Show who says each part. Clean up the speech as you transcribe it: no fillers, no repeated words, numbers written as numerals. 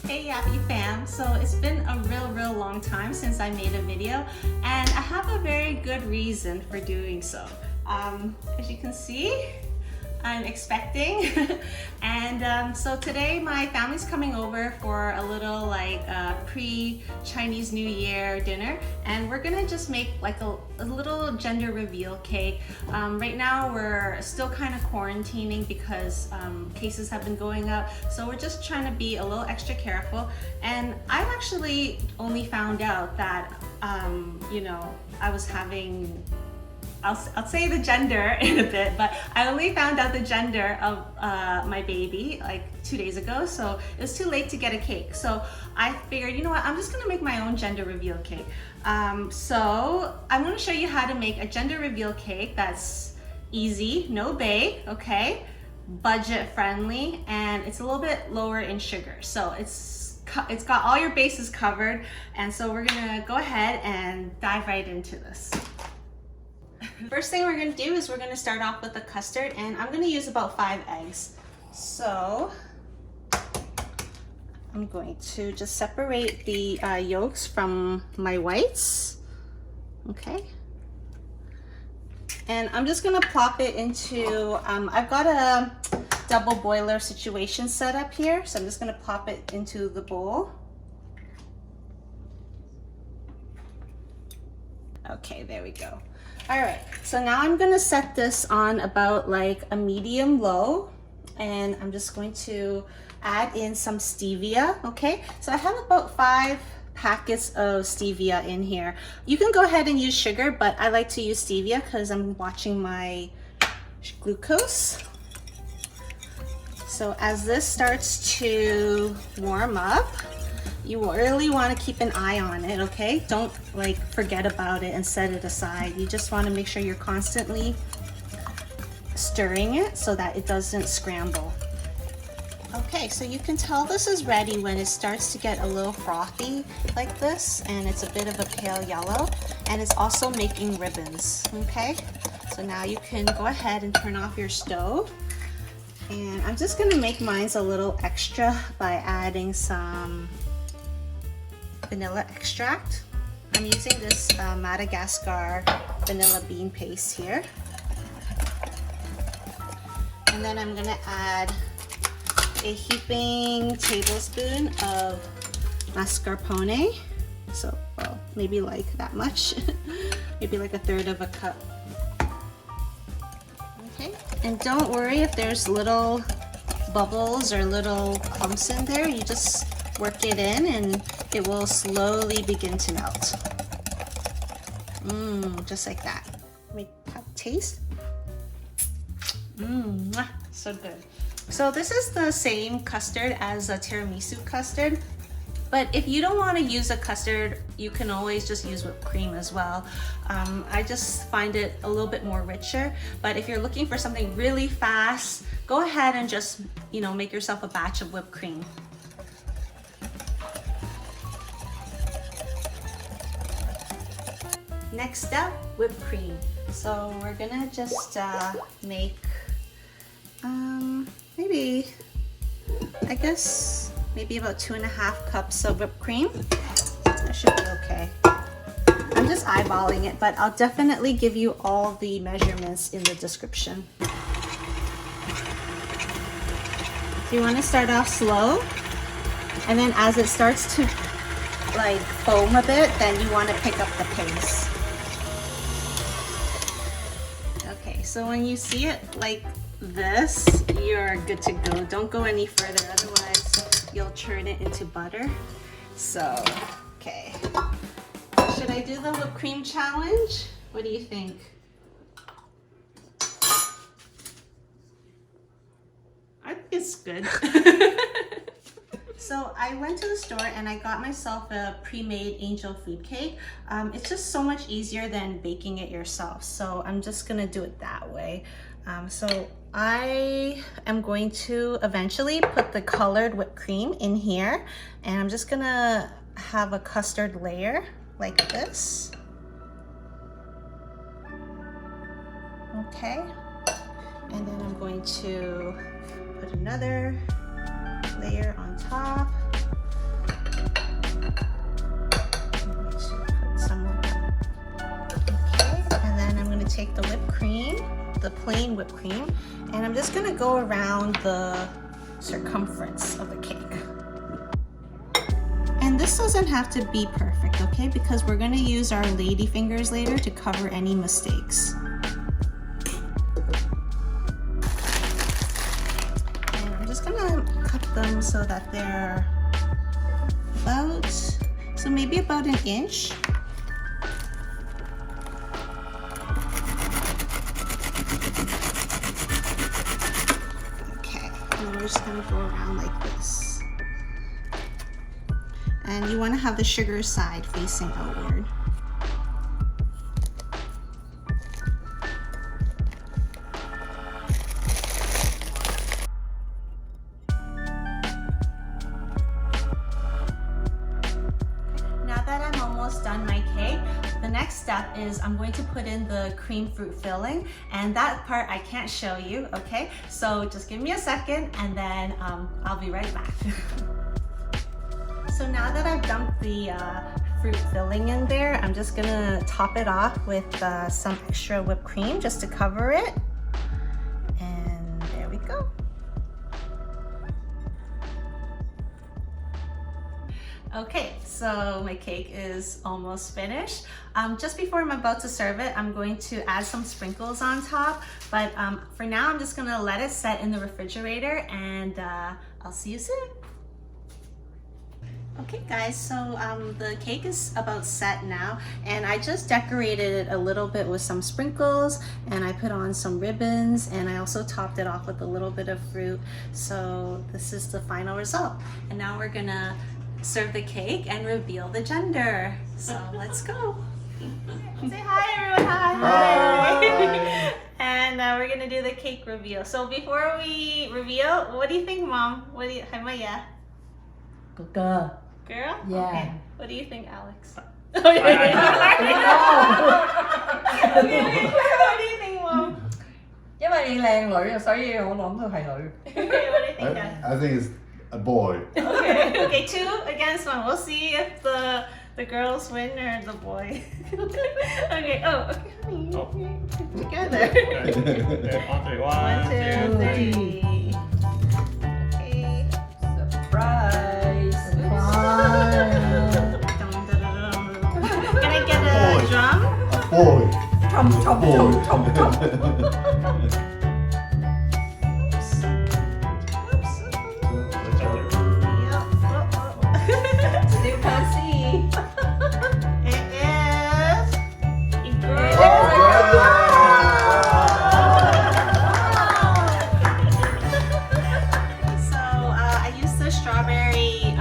Speaker 1: Hey Yappy fam, so it's been a real long time since I made a video, and I have a very good reason for doing so. As you can see, I'm expecting and so today my family's coming over for a little pre-Chinese New Year dinner, and we're gonna just make like a little gender reveal cake. Right now we're still kind of quarantining because cases have been going up, so we're just trying to be a little extra careful. And I've actually only found out that you know, I was having, I'll say the gender in a bit, but I only found out the gender of my baby like 2 days ago, so it was too late to get a cake. So I figured, you know what, I'm just gonna make my own gender reveal cake. So I'm gonna show you how to make a gender reveal cake that's easy, no bake, okay, budget friendly, and it's a little bit lower in sugar. So it's got all your bases covered, and so we're gonna go ahead and dive right into this. First thing we're going to do is we're going to start off with the custard, and I'm going to use about 5 eggs. So I'm going to just separate the yolks from my whites. Okay. And I'm just going to plop it into, I've got a double boiler situation set up here, so I'm just going to plop it into the bowl. Okay, there we go. All right, so now I'm gonna set this on about like a medium low, and I'm just going to add in some stevia, okay? So I have about 5 packets of stevia in here. You can go ahead and use sugar, but I like to use stevia because I'm watching my glucose. So as this starts to warm up, you really want to keep an eye on it, okay? Don't like forget about it and set it aside. You just want to make sure you're constantly stirring it so that it doesn't scramble. Okay, so you can tell this is ready when it starts to get a little frothy like this, and it's a bit of a pale yellow, and it's also making ribbons, okay? So now you can go ahead and turn off your stove. And I'm just gonna make mine a little extra by adding some vanilla extract. I'm using this Madagascar vanilla bean paste here. And then I'm gonna add a heaping tablespoon of mascarpone. So, well, maybe like that much. Maybe like 1/3 of a cup. Okay, and don't worry if there's little bubbles or little clumps in there. You just work it in and it will slowly begin to melt. Just like that. Let me have a taste. So good. So this is the same custard as a tiramisu custard, but if you don't want to use a custard, you can always just use whipped cream as well. I just find it a little bit more richer, but if you're looking for something really fast, go ahead and just, you know, make yourself a batch of whipped cream. Next up, whipped cream. So we're gonna just make maybe, I guess, maybe about 2.5 cups of whipped cream. That should be okay. I'm just eyeballing it, but I'll definitely give you all the measurements in the description. So you want to start off slow, and then as it starts to like foam a bit, then you want to pick up the pace. Okay, so when you see it like this, you're good to go. Don't go any further, otherwise you'll churn it into butter. So, okay. Should I do the whipped cream challenge? What do you think? I think it's good. So I went to the store and I got myself a pre-made angel food cake. It's just so much easier than baking it yourself. So I'm just gonna do it that way. So I am going to eventually put the colored whipped cream in here, and I'm just gonna have a custard layer like this. Okay, and then I'm going to put another layer on top. take the whipped cream, the plain whipped cream, and I'm just gonna go around the circumference of the cake. And this doesn't have to be perfect, okay? Because we're gonna use our lady fingers later to cover any mistakes. And I'm just gonna cut them so that they're maybe about an inch. Okay, and we're just gonna go around like this. And you want to have the sugar side facing outward. Now that I'm almost done my cake, the next step is I'm going to put in the cream fruit filling, and that part I can't show you, okay? So just give me a second and then I'll be right back. So now that I've dumped the fruit filling in there, I'm just gonna top it off with some extra whipped cream just to cover it. And there we go. Okay, so my cake is almost finished. Just before I'm about to serve it, I'm going to add some sprinkles on top. But for now, I'm just gonna let it set in the refrigerator, and I'll see you soon. Okay guys, so the cake is about set now, and I just decorated it a little bit with some sprinkles, and I put on some ribbons, and I also topped it off with a little bit of fruit. So this is the final result. And now we're gonna serve the cake and reveal the gender. So let's go. Say hi everyone, hi. And we're gonna do the cake reveal. So before we reveal, what do you think, Mom? What do you, hi Maya?
Speaker 2: Girl.
Speaker 1: Girl?
Speaker 2: Yeah.
Speaker 1: Okay. What do you think, Alex?
Speaker 2: No.
Speaker 1: Okay, what do you think, Mom?
Speaker 2: 因為你靚女啊，所以我諗都係女。
Speaker 1: Okay, what do you think, Dad?
Speaker 3: I think it's a boy.
Speaker 1: Okay, okay, 2 against 1. We'll see if the girls win or the boy. Okay, oh, okay, honey. Together. 1, 2, 3. Okay.
Speaker 2: Surprise!
Speaker 1: Can I get a drum?
Speaker 3: A boy.
Speaker 2: Tom, tom, tom, tom, tom. Still can't see.
Speaker 1: It is a girl. So I used the strawberry